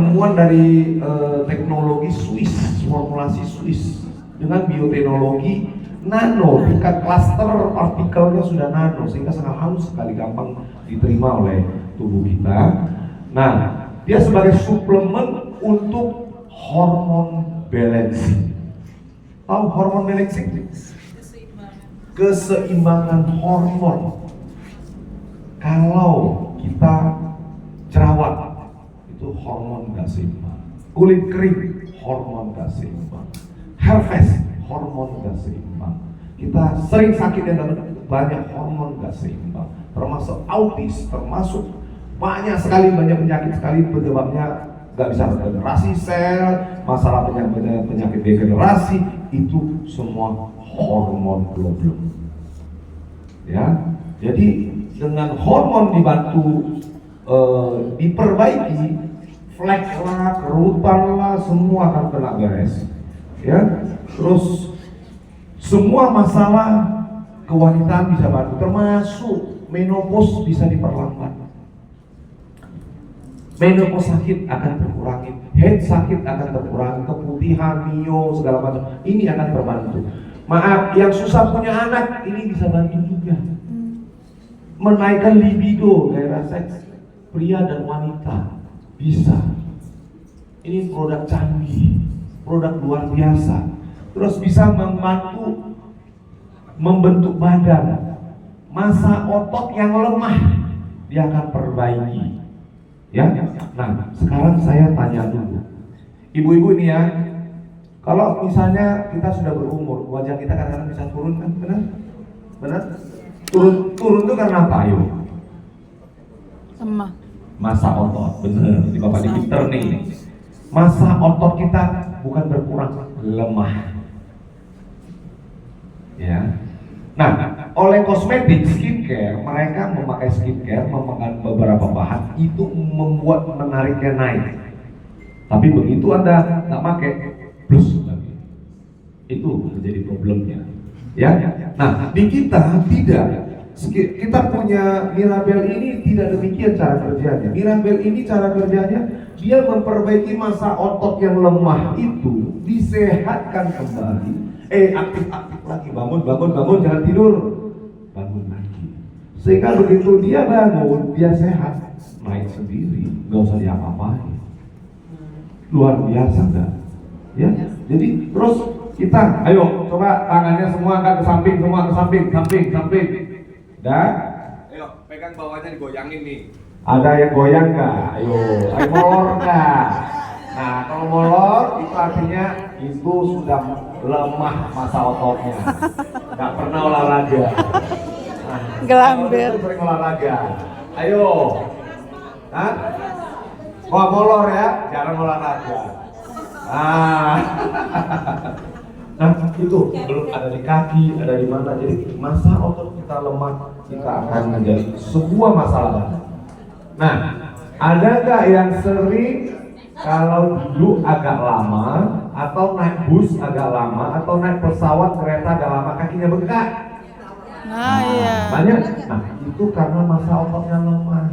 penemuan dari teknologi Swiss, formulasi Swiss dengan bioteknologi nano, tingkat klaster partikelnya sudah nano sehingga sangat halus sekali, gampang diterima oleh tubuh kita. Nah, dia sebagai suplemen untuk hormon balancing. Tahu hormon balancing? Keseimbangan hormon. Kalau kita jerawat, itu hormon gak seimbang. Kulit kering, hormon gak seimbang. Herpes, hormon gak seimbang. Kita sering sakit dan banyak hormon gak seimbang. Termasuk autis, termasuk banyak penyakit sekali penyebabnya gak bisa regenerasi sel, masalah penyakit degenerasi, itu semua hormon problem. Ya, jadi dengan hormon dibantu diperbaiki, flek lah, kerutan lah, semua akan kena beres. Ya, terus semua masalah kewanitaan bisa bantu, termasuk menopause bisa diperlambat. Menopause sakit akan terkurangi, head sakit akan terkurangi, keputihan, mio, segala macam, ini akan terbantu. Maaf, yang susah punya anak, ini bisa bantu juga. Menaikkan libido, gairah seks pria dan wanita, bisa. Ini produk canggih, produk luar biasa. Terus bisa membantu membentuk badan. Masa otot yang lemah, dia akan perbaiki. Ya, nah sekarang saya tanya dulu, ibu-ibu ini ya, kalau misalnya kita sudah berumur, wajah kita kadang-kadang bisa turun kan, benar? Benar? Turun itu karena apa? Ayo. Lemah. Masa otot, bener. Di Bapak di pinter nih. Masa otot kita bukan berkurang, lemah. Ya. Nah, oleh kosmetik skincare, mereka memakai skincare, memakai beberapa bahan itu membuat menariknya naik. Tapi begitu Anda nggak pakai, plus lagi. Itu menjadi problemnya. Ya. Nah, di kita tidak. Kita punya Mirabel ini tidak demikian cara kerjanya. Mirabel ini cara kerjanya, dia memperbaiki masa otot yang lemah itu, disehatkan kembali. Aktif lagi, bangun, jangan tidur, bangun lagi. Sehingga begitu dia bangun, dia sehat, naik sendiri, nggak usah diapa-apain. Luar biasa kan? Ya, jadi terus kita, ayo coba tangannya semua angkat ke samping, semua ke samping. Dan, ayo pegang bawahnya digoyangin nih. Ada yang goyang nggak? Ayo molor nggak? Nah, kalau molor itu artinya itu sudah lemah masa ototnya, nggak pernah olahraga. Nah, Gelambir. sering olahraga. Ayo, molor ya, jarang olahraga. Nah itu belum ada di kaki, ada di mana. Jadi masa otot kita lemah, kita akan menjadi sebuah masalah. Nah, ada nggak yang sering kalau duduk agak lama, atau naik bus agak lama, atau naik pesawat kereta agak lama, kakinya bengkak? Nah, iya. Banyak. Nah, itu karena masa ototnya lemah.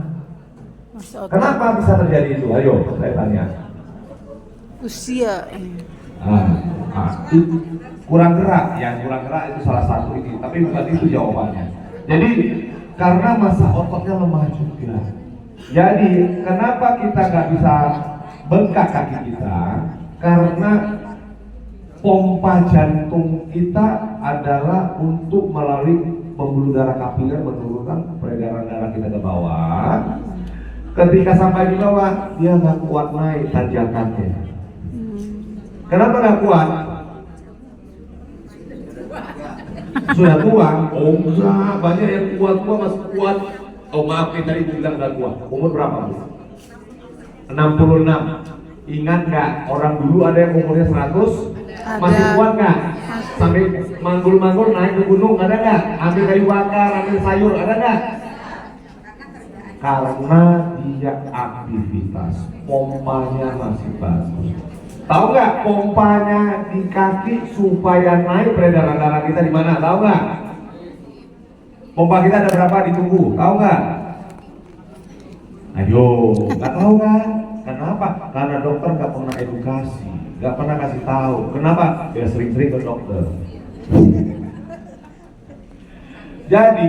Kenapa bisa terjadi itu? Ayo, saya tanya. Usia. Kurang gerak, yang kurang gerak itu salah satu ini, tapi bukan itu jawabannya. Jadi karena masa ototnya lemah juga. Jadi kenapa kita nggak bisa bengkak kaki kita? Karena pompa jantung kita adalah untuk melalui pembuluh darah kapiler menurunkan peredaran darah kita ke bawah. Ketika sampai di bawah, dia nggak kuat naik tanjakannya. Kenapa nggak kuat? Sudah tua? Oh enggak, banyak yang kuat-kuat masih kuat. Oh maaf, tadi bilang nggak kuat. Umur berapa? 66. Ingat nggak? Orang dulu ada yang umurnya 100, masih kuat nggak? Sampai manggul-manggul naik ke gunung, ada nggak? Ambil kayu bakar, ambil sayur, ada nggak? Karena dia aktivitas, pompanya masih bagus. Tahu nggak pompanya di kaki supaya naik peredaran darah kita di mana? Tahu nggak? Pompa kita ada berapa di tubuh? Tahu nggak? Ayo, nggak tahu kan? Karena Kenapa? Karena dokter nggak pernah edukasi, nggak pernah kasih tahu. Kenapa? Dia sering-sering ke dokter. Jadi,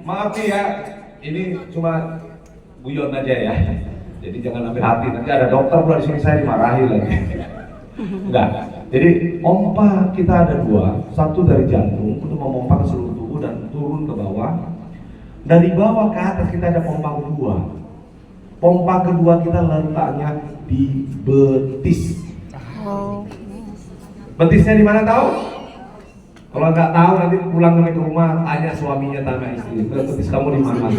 maaf nih ya, ini cuma guyon aja ya. Jadi jangan ambil hati, nanti ada dokter pula di sini saya dimarahi lagi. Enggak. Jadi pompa kita ada dua, satu dari jantung untuk memompa ke seluruh tubuh dan turun ke bawah. Dari bawah ke atas kita ada pompa kedua. Pompa kedua kita letaknya di betis. Oh. Betisnya di mana tahu? Kalau nggak tahu nanti pulang ke rumah tanya suaminya, tanya istri. Betis kamu di mana?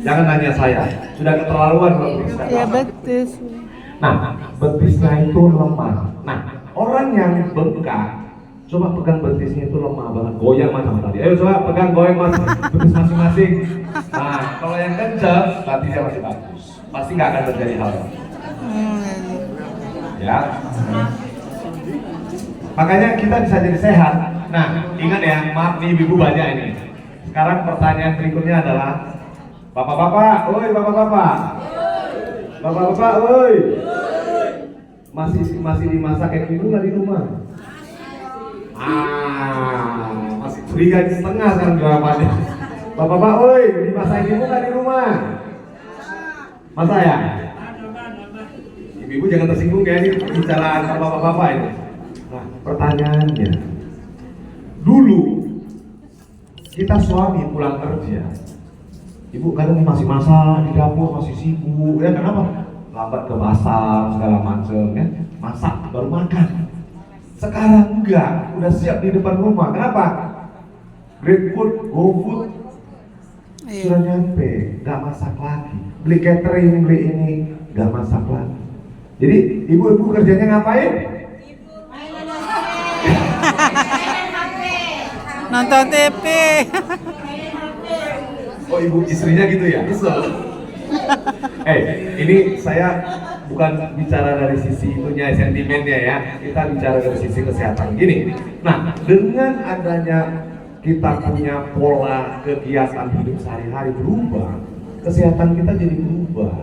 Jangan nanya saya. Sudah keterlaluan kalau betis. Ya betis. Nah, betisnya itu lemah. Nah, orang yang bengkak, coba pegang betisnya itu lemah banget, goyang macam tadi. Ayo coba pegang, goyang betis masing-masing. Nah, kalau yang kencang, berarti dia masih bagus. Pasti nggak akan terjadi hal itu. Ya. Makanya kita bisa jadi sehat. Nah, ingat ya, maaf nih ibu banyak ini. Sekarang pertanyaan berikutnya adalah, bapak-bapak, oi bapak-bapak. Bapak-bapak, oi. Masih dimasak kayak ibu nggak di rumah? Masih curiga setengah sekarang jawabannya. Bapak-bapak, oi, dimasak ibu nggak di rumah? Masa ya? Ibu jangan tersinggung ya, ini pembicaraan bapak-bapak ini. Nah, pertanyaannya, dulu kita suami pulang kerja, ibu kadang masih masak di dapur, masih sibuk, ya kenapa? Lambat ke pasar segala macam, ya masak baru makan. Sekarang enggak, udah siap di depan rumah. Kenapa? Grab food, go food, sudah nyampe, nggak masak lagi. Beli catering, beli ini, nggak masak lagi. Jadi ibu-ibu kerjanya ngapain? Nonton TV. Oh, ibu istrinya gitu ya? Ini saya bukan bicara dari sisi itunya, sentimennya ya. Kita bicara dari sisi kesehatan. Gini, nah dengan adanya kita punya pola kegiatan hidup sehari-hari berubah, kesehatan kita jadi berubah.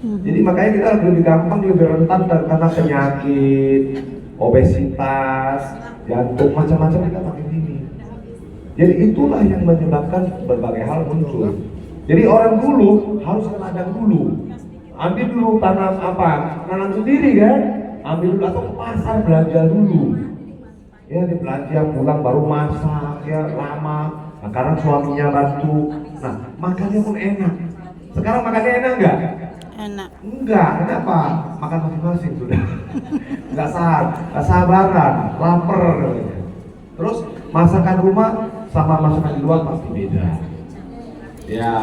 Jadi makanya kita lebih gampang, lebih rentan karena penyakit, obesitas, jantung, macam-macam kita makin dini. Jadi itulah yang menyebabkan berbagai hal muncul. Jadi orang dulu harus ke ladang dulu, ambil dulu tanam apa, tanam sendiri kan, ambil dulu atau ke pasar belanja dulu. Ya di belanja pulang baru masak, ya lama. Nah, karena suaminya bantu, nah makannya pun enak. Sekarang makannya enak nggak? Enak. Enggak, kenapa? Makan masing-masing sudah. Nggak sabaran, lapar. Terus masakan rumah sama masakan di luar pasti beda. Ya,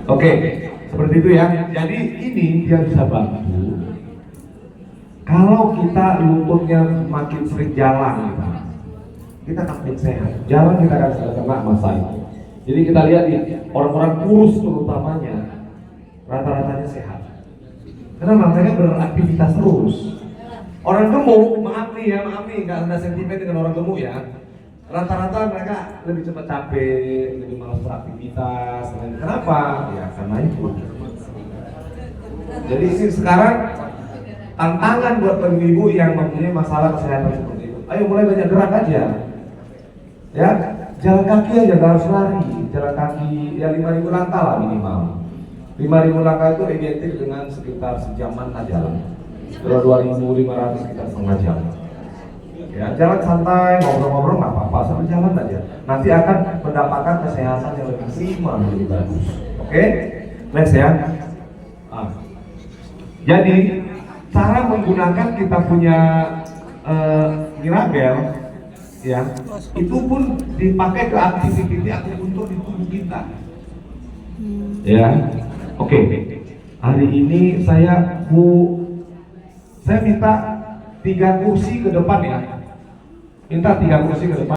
oke, seperti itu ya. Jadi ini dia bisa bantu. Kalau kita lututnya makin sering jalan, kita akan makin sehat. Jalan kita akan kena masalah. Jadi kita lihat nih, orang-orang kurus terutamanya rata-ratanya sehat. Karena mereka beraktivitas terus. Orang gemuk, maaf nih, nggak ada sentimen dengan orang gemuk ya. Rata-rata mereka lebih cepat capek, lebih malas beraktivitas. Kenapa? Ya karena itu. Jadi sekarang tantangan buat ibu yang mempunyai masalah kesehatan seperti itu. Ayo mulai banyak gerak aja. Ya, jalan kaki aja, nggak harus lari. Jalan kaki ya 5.000 langkah lah minimal. 5.000 langkah itu identik dengan sekitar sejaman aja. Kalau 2.500 sekitar setengah jam. Ya, jalan santai, ngobrol-ngobrol nggak apa-apa, sambil jalan aja. Nanti akan mendapatkan kesehatan yang lebih prima, lebih bagus. Oke, next ya. Jadi cara menggunakan kita punya Mirabel, ya, itu pun dipakai ke aktivitas akupuntur di tubuh kita. Ya, oke. Hari ini saya minta 3 kursi ke depan ya. Minta 3 kursi ke depan.